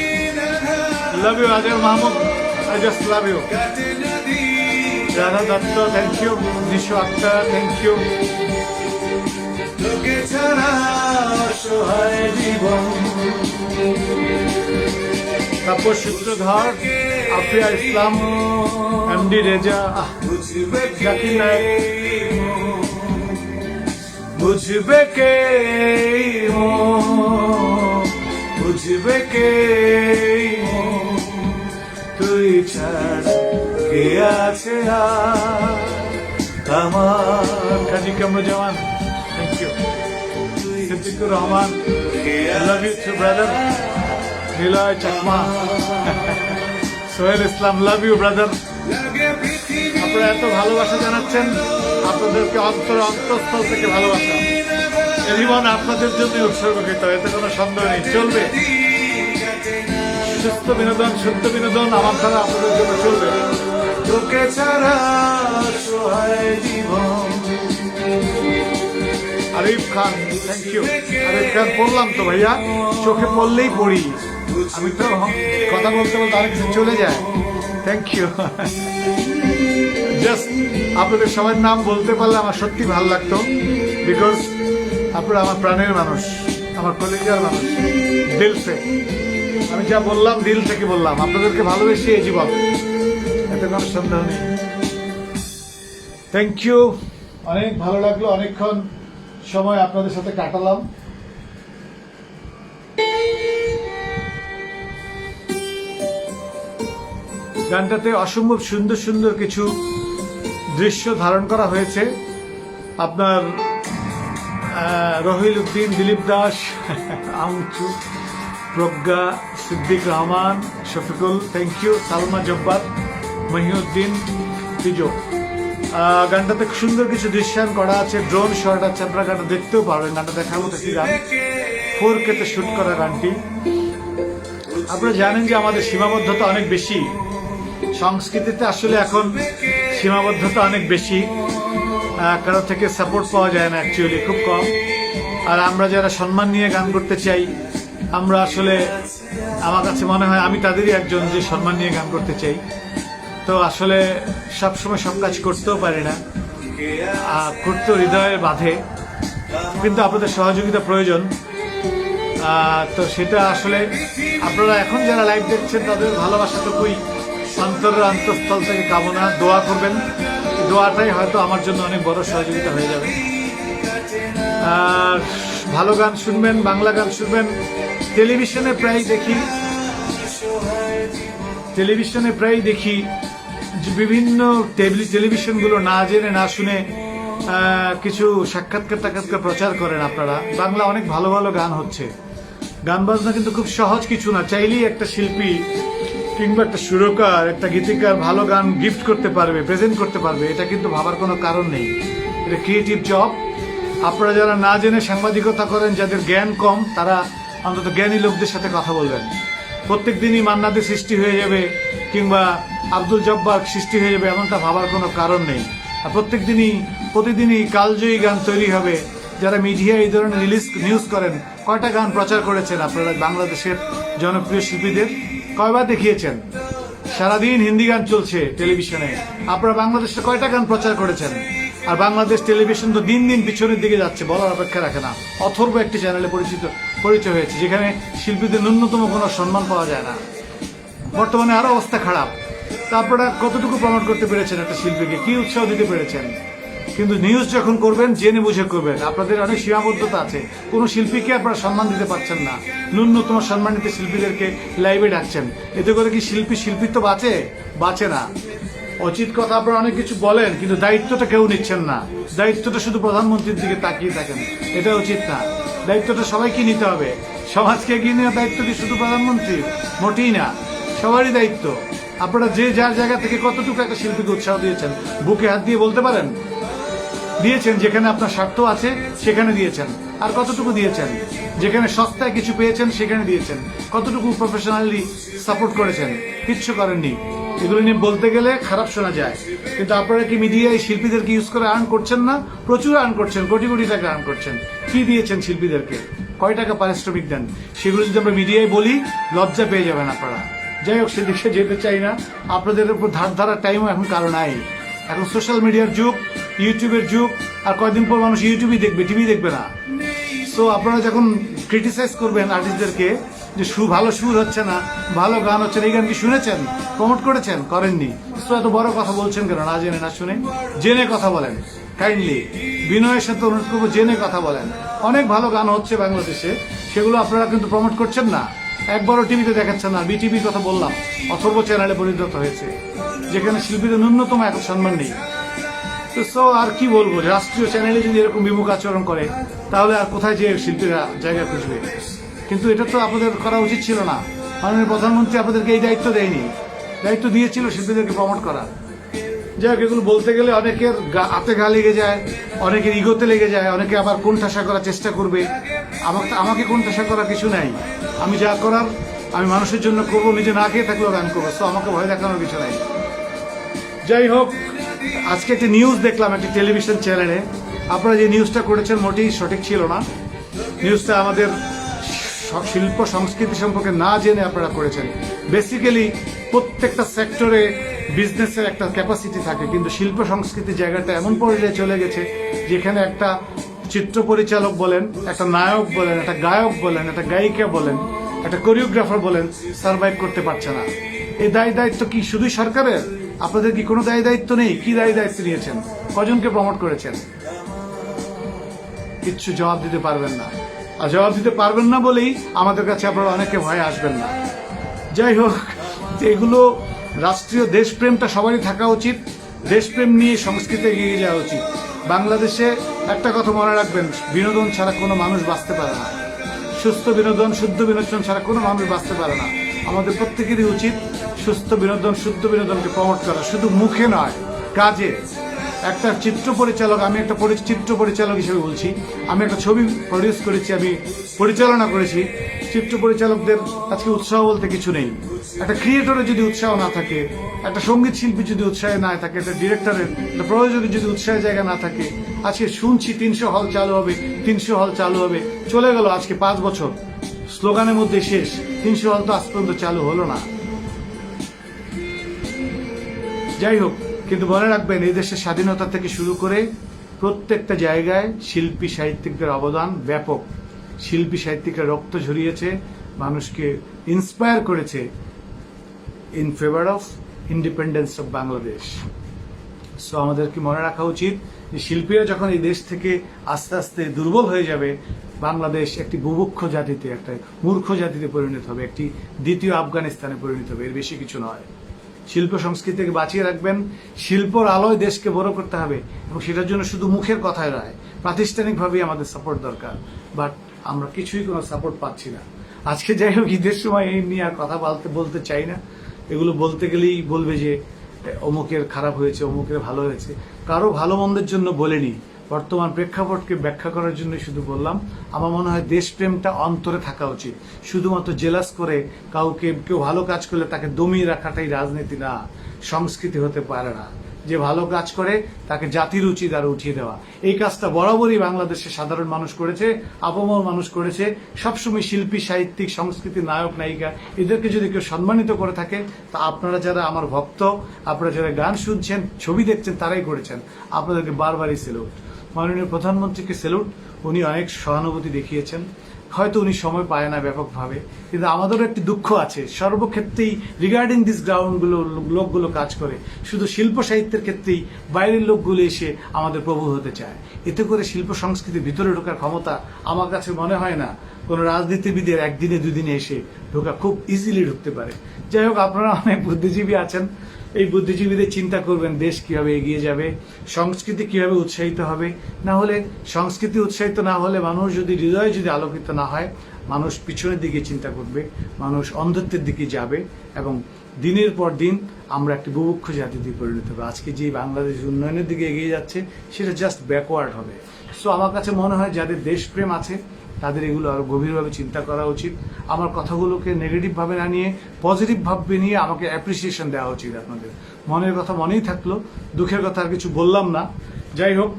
Love you Azan Mahmud, I just love you. Radha Dutta thank you, Nishu Akter thank you, তোকে ছাড়া অসহায় জীবন। তাপস সূত্রধর, আফিয়া ইসলাম, এমডি রেজা, বুঝবে জাকির নায়েক, বুঝবে কে বুঝবে কে তুই ছাড়া কে আছে আমার। Kazi Kamruzzaman thank you, Siddiqur Rahman love you too brother, Niloy Chakma, Sohel Islam love you brother. লাগে পৃথিবী আপনারা এত ভালোবাসা জানাচ্ছেন, আপনাদেরকে অন্তরস্থল থেকে ভালোবাসা। জীবন আপনাদের জন্য উৎসর্গকৃত, এতে কোনো সন্দেহ নেই। চলবে সুস্থ বিনোদন, শুদ্ধ বিনোদন আমার দ্বারা আপনাদের জন্য চলবে। তোকে ছাড়া অসহায় জীবন। আরিফ খান, থ্যাংক ইউ। আরিফ খান পড়লাম তো ভাইয়া, চোখে পড়লেই পড়ি, আমি তো কথা বলতে বলতে আরেক কিছু চলে যায়। Thank you. জাস্ট আপনাদের সবার নাম বলতে পারলে আমার সত্যি ভালো লাগতো, বিকজ আপনারা আমার প্রাণের মানুষ, আমার কলিজার মানুষ, দিল সে। আমি যা বললাম দিল থেকে বললাম, আপনাদেরকে ভালোবেসে এই জীবন, এতে কোনো সন্দেহ নেই। থ্যাংক ইউ, অনেক ভালো লাগলো, অনেকক্ষণ সময় আপনাদের সাথে কাটালাম। গানটাতে অসম্ভব সুন্দর সুন্দর কিছু দৃশ্য ধারণ করা হয়েছে। আপনার রহিল উদ্দিন, দিলীপ দাস, আমচু, প্রজ্ঞা, সিদ্দিক রহমান, শফিকুল, থ্যাংক ইউ, সালমা জব্বার, মহিউদ্দিন, তিজো। গানটাতে সুন্দর কিছু দৃশ্যায়ন করা আছে, ড্রোন শট আছে, আপনারা গানটা দেখতেও পারবেন। গানটা দেখার মতো একটি গান, 4K তে শুট করা গানটি। আপনারা জানেন যে আমাদের সীমাবদ্ধতা অনেক বেশি, সংস্কৃতিতে আসলে এখন সীমাবদ্ধতা অনেক বেশি, কারো থেকে সাপোর্ট পাওয়া যায় না, অ্যাকচুয়ালি খুব কম। আর আমরা যারা সম্মান নিয়ে গান করতে চাই, আমরা আসলে, আমার কাছে মনে হয় আমি তাদেরই একজন যে সম্মান নিয়ে গান করতে চাই। তো আসলে সবসময় সব কাজ করতেও পারি না, করতেও হৃদয়ে বাঁধে, কিন্তু আপনাদের সহযোগিতা প্রয়োজন। তো সেটা আসলে আপনারা এখন যারা লাইভ দেখছেন তাদের ভালোবাসাটুকুই অন্তরের অন্তঃস্থল থেকে কামনা, দোয়া করবেন। দোয়াটাই হয়তো আমার জন্য অনেক বড় সহযোগিতা হয়ে যাবে। আর ভালো গান শুনবেন, বাংলা গান শুনবেন। টেলিভিশনে প্রায় দেখি যে বিভিন্ন টেলিভিশনগুলো না জেনে না শুনে কিছু সাক্ষাৎকার প্রচার করেন আপনারা। বাংলা অনেক ভালো ভালো গান হচ্ছে, গান বাজনা কিন্তু খুব সহজ কিছু না। চাইলেই একটা শিল্পী কিংবা একটা সুরকার, একটা গীতিকার ভালো গান গিফট করতে পারবে, প্রেজেন্ট করতে পারবে, এটা কিন্তু ভাবার কোনো কারণ নেই। এটা ক্রিয়েটিভ জব। আপনারা যারা না জেনে সাংবাদিকতা করেন, যাদের জ্ঞান কম, তারা অন্তত জ্ঞানী লোকদের সাথে কথা বলবেন। প্রত্যেক দিনই মান্নাদের সৃষ্টি হয়ে যাবে কিংবা আব্দুল জব্বার সৃষ্টি হয়ে যাবে, এমনটা ভাবার কোনো কারণ নেই। আর প্রতিদিনই কালজয়ী গান তৈরি হবে। যারা মিডিয়া এই ধরনের নিউজ করেন, কয়টা গান প্রচার করেছেন আপনারা বাংলাদেশের জনপ্রিয় শিল্পীদের? কয়বার দেখিয়েছেন? সারাদিন হিন্দি গান চলছে টেলিভিশনে, আপনারা বাংলাদেশে কয়টা গান প্রচার করেছেন? আর বাংলাদেশ টেলিভিশন তো দিন দিন পিছনের দিকে যাচ্ছে, বলার অপেক্ষা রাখে না। অথর্ব একটি চ্যানেলে পরিচয় হয়েছে, যেখানে শিল্পীদের ন্যূনতম কোনো সম্মান পাওয়া যায় না। বর্তমানে আরো অবস্থা খারাপ। তা আপনারা কতটুকু প্রমোট করতে পেরেছেন একটা শিল্পীকে, কি উৎসাহ দিতে পেরেছেন? কিন্তু নিউজ যখন করবেন জেনে বুঝে করবেন। আপনাদের অনেক সীমাবদ্ধতা আছে, কোনো শিল্পীকে আপনারা সম্মান দিতে পারছেন না। ন্যূনতম সম্মানিত শিল্পীদেরকে লাইভে ডাকছেন, এতে করে কি শিল্পীত্ব বাঁচে না। উচিত কথা আপনারা অনেক কিছু বলেন, কিন্তু দায়িত্বটা কেউ নিচ্ছেন না। দায়িত্বটা শুধু প্রধানমন্ত্রীর দিকে তাকিয়ে থাকেন, এটা উচিত না। দায়িত্বটা সবাইকে নিতে হবে। সমাজকে এগিয়ে নেওয়ার দায়িত্ব কি শুধু প্রধানমন্ত্রীর? মোটেই না, সবারই দায়িত্ব। আপনারা যে যার জায়গা থেকে কতটুকু একটা শিল্পীকে উৎসাহ দিয়েছেন, বুকে হাত দিয়ে বলতে পারেন? দিয়েছেন। যেখানে আপনার স্বার্থ আছে সেখানে দিয়েছেন। আর কতটুকু দিয়েছেন? যেখানে সস্তায় কিছু পেয়েছেন সেখানে দিয়েছেন। কতটুকু প্রফেশনালি সাপোর্ট করেছেন? কিচ্ছু করেননি। এগুলো নিয়ে বলতে গেলে খারাপ শোনা যায়, কিন্তু আপনারা কি মিডিয়ায় শিল্পীদেরকে ইউজ করে আর্ন করছেন না? প্রচুর আর্ন করছেন, কোটি কোটি টাকা আর্ন করছেন। কি দিয়েছেন শিল্পীদেরকে? কয় টাকা পারিশ্রমিক দেন? সেগুলো যদি আমরা মিডিয়ায় বলি, লজ্জা পেয়ে যাবেন আপনারা। যাই হোক, সেদিকে যেতে চাই না। আপনাদের উপর ধার ধারার টাইমও এখন কারো নাই। এখন সোশ্যাল মিডিয়ার যুগ, ইউটিউবের যুগ। আর কয়দিন পর মানুষ ইউটিউবই দেখবে, টিভি দেখবে না। সো আপনারা যখন ক্রিটিসাইজ করবেন আর্টিস্টদেরকে যে ভালো সুর হচ্ছে না, ভালো গান হচ্ছে না, এই গান কি শুনেছেন? প্রমোট করেছেন? করেননি। সো এত বড় কথা বলছেন কেন? না জেনে না শুনে জেনে কথা বলেন কাইন্ডলি। বিনয়ের সাথে অনুরোধ করবো, জেনে কথা বলেন। অনেক ভালো গান হচ্ছে বাংলাদেশে, সেগুলো আপনারা কিন্তু প্রমোট করছেন না, একবারও টিভিতে দেখাচ্ছেন না। বিটিভির কথা বললাম, অথর্ব চ্যানেলে পরিণত হয়েছে, যেখানে শিল্পীদের ন্যূনতম এক সম্মান নেই। তো সো আর কি বলবো, রাষ্ট্রীয় চ্যানেলে যদি এরকম বিমুখ আচরণ করে, তাহলে আর কোথায় যে শিল্পীরা জায়গা খুঁজবে? কিন্তু এটা তো আপনাদের করা উচিত ছিল না। মাননীয় প্রধানমন্ত্রী আপনাদেরকে এই দায়িত্ব দেয়নি, দায়িত্ব দিয়েছিল শিল্পীদেরকে প্রমোট করা। যাই হোক, এগুলো বলতে গেলে অনেকের হাতে ঘা লেগে যায়, অনেকের ইগোতে লেগে যায়, অনেকে আবার কোণঠাসা করার চেষ্টা করবে। আমাকে কোণঠাসা করার কিছু নাই। আমি যা করার আমি মানুষের জন্য করবো, নিজে না খেয়ে থাকলেও গান করবো। তো আমাকে ভয় দেখানোর কিছু নাই। যাই হোক, আজকে একটি নিউজ দেখলাম একটি টেলিভিশন চ্যানেলে। আপনারা যে নিউজটা করেছেন মোটেই সঠিক ছিল না। নিউজটা আমাদের শিল্প সংস্কৃতি সম্পর্কে না জেনে আপনারা করেছেন। বেসিক্যালি প্রত্যেকটা সেক্টরে বিজনেসের একটা ক্যাপাসিটি থাকে, কিন্তু শিল্প সংস্কৃতি জায়গাটা এমন পর্যায়ে চলে গেছে যেখানে একটা চিত্র পরিচালক বলেন, একটা নায়ক বলেন, একটা গায়ক বলেন, একটা গায়িকা বলেন, একটা কোরিওগ্রাফার বলেন, সার্ভাইভ করতে পারছে না। এই দায়িত্ব কি শুধুই সরকারের? আপনাদের কি কোনো দায়িত্ব নেই? কি দায়িত্ব নিয়েছেন? কজনকে প্রমোট করেছেন? কিচ্ছু জবাব দিতে পারবেন না। আর জবাব দিতে পারবেন না বলেই আমাদের কাছে আপনারা অনেকে ভয়ে আসবেন না। যাই হোক, এগুলো রাষ্ট্রীয় দেশপ্রেমটা সবারই থাকা উচিত। দেশপ্রেম নিয়ে সংস্কৃতি এগিয়ে যাওয়া উচিত। বাংলাদেশে একটা কথা মনে রাখবেন, বিনোদন ছাড়া কোনো মানুষ বাঁচতে পারে না। সুস্থ বিনোদন, শুদ্ধ বিনোদন ছাড়া কোনো মানুষ বাঁচতে পারে না। আমাদের প্রত্যেকেরই উচিত সুস্থ বিনোদন, শুদ্ধ বিনোদনকে প্রমোট করা, শুধু মুখে নয়, কাজে। একটা চিত্র পরিচালক, আমি একটা চিত্র পরিচালক হিসেবে বলছি, আমি একটা ছবি প্রডিউস করেছি, আমি পরিচালনা করেছি। চিত্র পরিচালকদের আজকে উৎসাহ বলতে কিছু নেই। একটা ক্রিয়েটরের যদি উৎসাহ না থাকে, একটা সঙ্গীত শিল্পী যদি উৎসাহে না থাকে, একটা ডিরেক্টরের, একটা প্রযোজকের যদি উৎসাহের জায়গা না থাকে, আজকে শুনছি 300 হল চালু হবে, 300 হল চালু হবে, চলে গেল আজকে 5 বছর, স্লোগানের মধ্যে শেষ। 300 হল তো আজ পর্যন্ত চালু হলো না। যাই হোক, কিন্তু মনে রাখবেন, এই দেশের স্বাধীনতা থেকে শুরু করে প্রত্যেকটা জায়গায় শিল্পী সাহিত্যিকদের অবদান ব্যাপক। শিল্পী সাহিত্যিকরা রক্ত ঝরিয়েছে, মানুষকে ইন্সপায়ার করেছে in favour of independence of Bangladesh. So আমাদেরকে মনে রাখা উচিত যে শিল্পীরা যখন এই দেশ থেকে আস্তে আস্তে দুর্বল হয়ে যাবে, বাংলাদেশ একটি বুভুক্ষ জাতিতে, একটা মূর্খ জাতিতে পরিণত হবে, একটি দ্বিতীয় আফগানিস্তানে পরিণত হবে। এর বেশি কিছু নয়। শিল্প সংস্কৃতিকে বাঁচিয়ে রাখবেন। শিল্পর আলোয় দেশকে বড় করতে হবে, এবং সেটার জন্য শুধু মুখের কথায় নয়, প্রাতিষ্ঠানিকভাবেই আমাদের সাপোর্ট দরকার। বাট আমরা কিছুই কোনো সাপোর্ট পাচ্ছি না। আজকে যাই হোক, ঈদের সময় এই নিয়ে আর কথা বলতে চাই না। এগুলো বলতে গেলেই বলবে যে অমুকের খারাপ হয়েছে, অমুকের ভালো হয়েছে। কারো ভালো মন্দের জন্য বলিনি, বর্তমান প্রেক্ষাপটকে ব্যাখ্যা করার জন্য শুধু বললাম। আমার মনে হয় দেশপ্রেমটা অন্তরে থাকা উচিত। শুধুমাত্র জেলাস করে কেউ ভালো কাজ করলে তাকে দমিয়ে রাখাটাই রাজনীতি না, সংস্কৃতি হতে পারে না। যে ভালো কাজ করে তাকে জাতির উচিত আর উঠিয়ে দেওয়া। এই কাজটা বরাবরই বাংলাদেশের সাধারণ মানুষ করেছে, আপামর মানুষ করেছে। সবসময় শিল্পী, সাহিত্যিক, সংস্কৃতি, নায়ক, নায়িকা এদেরকে যদি কেউ সম্মানিত করে থাকে, তা আপনারা যারা আমার ভক্ত, আপনারা যারা গান শুনছেন, ছবি দেখছেন, তারাই করেছেন। আপনাদেরকে বারবারই স্যালুট। মাননীয় প্রধানমন্ত্রীকে স্যালুট। উনি অনেক সহানুভূতি দেখিয়েছেন। হয়তো উনি সময় পায় না ব্যাপকভাবে, কিন্তু আমাদেরও একটি দুঃখ আছে। সর্বক্ষেত্রেই রিগার্ডিং দিস গ্রাউন্ডগুলো লোকগুলো কাজ করে, শুধু শিল্প সাহিত্যের ক্ষেত্রেই বাইরের লোকগুলো এসে আমাদের প্রভু হতে চায়। এতে করে শিল্প সংস্কৃতির ভিতরে ঢোকার ক্ষমতা আমার কাছে মনে হয় না কোনো রাজনীতিবিদের একদিনে দুদিনে এসে ঢোকা খুব ইজিলি ঢুকতে পারে। যাই হোক, আপনারা অনেক বুদ্ধিজীবী আছেন, এই বুদ্ধিজীবীদের চিন্তা করবেন দেশ কিভাবে এগিয়ে যাবে, সংস্কৃতি কিভাবে উৎসাহিত হবে। না হলে সংস্কৃতি উৎসাহিত না হলে, মানুষ যদি হৃদয় যদি আলোকিত না হয়, মানুষ পিছনের দিকে চিন্তা করবে, মানুষ অন্ধত্বের দিকে যাবে, এবং দিনের পর দিন আমরা একটি বুভুক্ষ জাতিতে পরিণত হবে। আজকে যে বাংলাদেশ উন্নয়নের দিকে এগিয়ে যাচ্ছে, সেটা জাস্ট ব্যাকওয়ার্ড হবে। সো আমার কাছে মনে হয় যাদের দেশপ্রেম আছে তাদের এগুলো আরো গভীরভাবে চিন্তা করা উচিত। আমার কথাগুলোকে নেগেটিভ ভাবে না নিয়ে পজিটিভ ভাবে নিয়ে আমাকে অ্যাপ্রিসিয়েশন দেওয়া উচিত। আপনাদের মনের কথা মনেই থাকলো, দুঃখের কথা আর কিছু বললাম না। যাই হোক,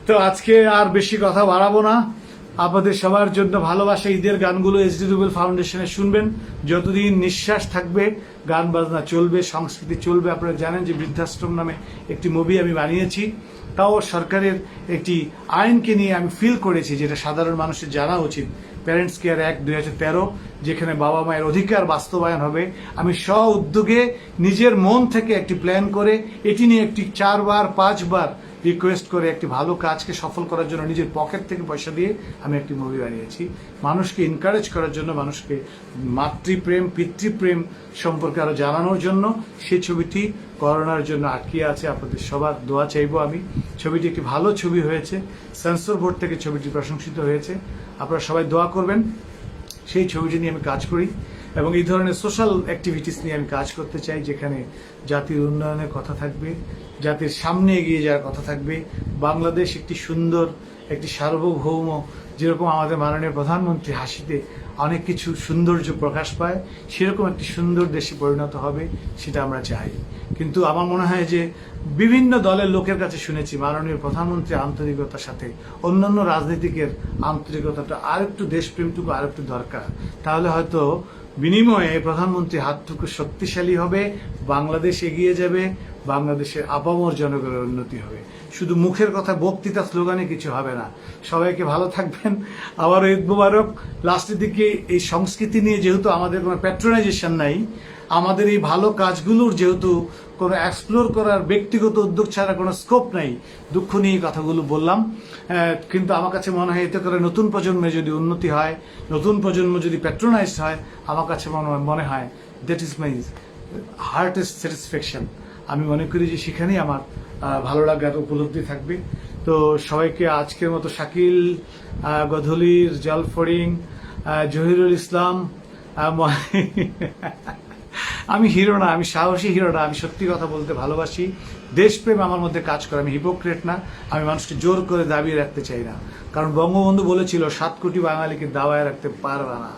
তো আজকে আর বেশি কথা বাড়াবো না। আপনাদের সবার জন্য ভালোবাসা। ঈদের গানগুলো এসডি রুবেল ফাউন্ডেশনে শুনবেন। যতদিন নিঃশ্বাস থাকবে গান বাজনা চলবে, সংস্কৃতি চলবে। আপনারা জানেন যে বৃদ্ধাশ্রম নামে একটি মুভি আমি বানিয়েছি, তাও সরকারের একটি আইনকে নিয়ে আমি ফিল করেছি, যেটা সাধারণ মানুষের জানা উচিত। প্যারেন্টস কেয়ার অ্যাক্ট 2013, যেখানে বাবা মায়ের অধিকার বাস্তবায়ন হবে। আমি স্ব উদ্যোগে নিজের মন থেকে একটি প্ল্যান করে এটি নিয়ে একটি 4-5 বার রিকোয়েস্ট করে একটি ভালো কাজকে সফল করার জন্য নিজের পকেট থেকে পয়সা দিয়ে আমি একটি মুভি বানিয়েছি। মানুষকে এনকারেজ করার জন্য, মানুষকে মাতৃপ্রেম, পিতৃপ্রেম সম্পর্কে আরো জানানোর জন্য। সেই ছবিটি করোনার জন্য আটকে আছে। আপনাদের সবার দোয়া চাইবো আমি। ছবিটি একটি ভালো ছবি হয়েছে, সেন্সর বোর্ড থেকে ছবিটি প্রশংসিত হয়েছে। আপনারা সবাই দোয়া করবেন। সেই ছবিটি নিয়ে আমি কাজ করি। এবং এই ধরনের সোশ্যাল অ্যাক্টিভিটিস নিয়ে আমি কাজ করতে চাই, যেখানে জাতির উন্নয়নের কথা থাকবে, জাতির সামনে এগিয়ে যাওয়ার কথা থাকবে। বাংলাদেশ একটি সুন্দর, একটি সার্বভৌম, যেরকম আমাদের মাননীয় প্রধানমন্ত্রী হাসিতে অনেক কিছু সৌন্দর্য প্রকাশ পায়, সেরকম একটি সুন্দর দেশে পরিণত হবে, সেটা আমরা চাই। কিন্তু আমার মনে হয় যে বিভিন্ন দলের লোকের কাছে শুনেছি মাননীয় প্রধানমন্ত্রী আন্তরিকতার সাথে অন্যান্য রাজনীতিকের আন্তরিকতাটা আরেকটু, দেশপ্রেমটুকু আরেকটু দরকার। তাহলে হয়তো বিনিময়ে প্রধানমন্ত্রী হাতটুকু শক্তিশালী হবে, বাংলাদেশ এগিয়ে যাবে, বাংলাদেশের আপামর জনগণের উন্নতি হবে। শুধু মুখের কথা, বক্তৃতা, স্লোগানে কিছু হবে না। সবাইকে ভালো থাকবেন। আবার ঈদ মোবারক। লাস্টের দিকে এই সংস্কৃতি নিয়ে যেহেতু আমাদের কোনো প্যাট্রোনাইজেশন নাই, আমাদের এই ভালো কাজগুলোর যেহেতু কোনো এক্সপ্লোর করার ব্যক্তিগত উদ্যোগ ছাড়া কোনো স্কোপ নাই, দুঃখ নিয়ে কথাগুলো বললাম। কিন্তু আমার কাছে মনে হয় এতে করে নতুন প্রজন্মের যদি উন্নতি হয়, নতুন প্রজন্ম যদি প্যাট্রোনাইজ হয়, আমার কাছে মনে হয় দ্যাট ইজ মাই হার্টেস্ট স্যাটিসফ্যাকশন। আমি মনে করি যে সেখানেই আমার ভালো লাগার উপলব্ধি থাকবে। তো সবাইকে আজকের মতো শাকিল, গধূলির, জলফড়িং, জহিরুল ইসলাম, আমি হিরো না, আমি সাহসী হিরো না, আমি সত্যি কথা বলতে ভালোবাসি। দেশপ্রেম আমার মধ্যে কাজ করে, আমি হিপোক্রেট না। আমি মানুষকে জোর করে দাবিয়ে রাখতে চাই না, কারণ বঙ্গবন্ধু বলেছিল 7 কোটি বাঙালিকে দাবায় রাখতে পারবে না।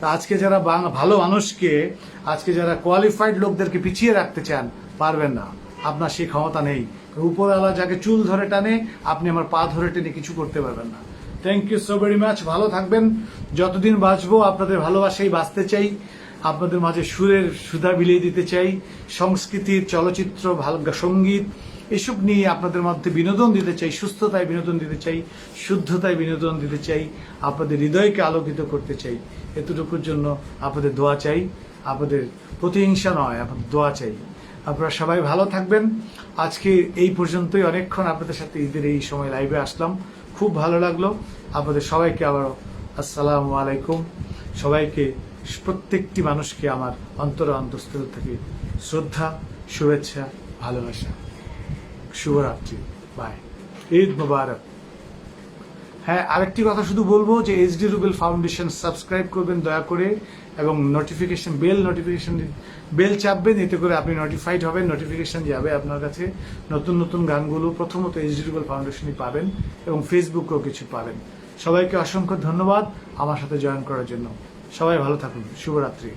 তা আজকে যারা ভালো মানুষকে, আজকে যারা কোয়ালিফাইড লোকদেরকে পিছিয়ে রাখতে চান, পারবেন না, আপনার সেই ক্ষমতা নেই। উপরওয়ালা যাকে চুল ধরে টানে, আপনি আমার পা ধরে টেনে কিছু করতে পারবেন না। Thank you so very much. ভালো থাকবেন। যতদিন বাঁচবো আপনাদের ভালোবাসাই বাঁচতে চাই, আপনাদের মাঝে সুরের সুধা বিলিয়ে দিতে চাই, সংস্কৃতির, চলচ্চিত্র, ভালো সঙ্গীত, এসব নিয়ে আপনাদের মধ্যে বিনোদন দিতে চাই, সুস্থতায় বিনোদন দিতে চাই, শুদ্ধতায় বিনোদন দিতে চাই, আপনাদের হৃদয়কে আলোকিত করতে চাই। এতটুকুর জন্য আপনাদের দোয়া চাই, আপনাদের প্রতিহিংসা নয়, আপনাদের দোয়া চাই। আপনারা সবাই ভালো থাকবেন। আজকে এই পর্যন্তই, অনেকক্ষণ আপনাদের সাথে ঈদের এই সময় লাইভে আসলাম, খুব ভালো লাগলো। আপনাদের সবাইকে আবারও আসসালামু আলাইকুম। সবাইকে, প্রত্যেকটি মানুষকে আমার অন্তঃস্থল থেকে শ্রদ্ধা, শুভেচ্ছা, ভালোবাসা। শুভরাত্রি, বাই, ঈদ মোবারক। হ্যাঁ, আরেকটি কথা শুধু বলবো যে এইচডি রুবেল ফাউন্ডেশন সাবস্ক্রাইব করবেন দয়া করে, এবং নোটিফিকেশন বেল চাপবেন, এতে করে আপনি নোটিফাইড হবেন, নোটিফিকেশন যাবে আপনার কাছে। নতুন নতুন গানগুলো প্রথমত এইচডি রুবেল ফাউন্ডেশনই পাবেন, এবং ফেসবুকেও কিছু পাবেন। সবাইকে অসংখ্য ধন্যবাদ আমার সাথে জয়েন করার জন্য। সবাই ভালো থাকুন। শুভরাত্রি।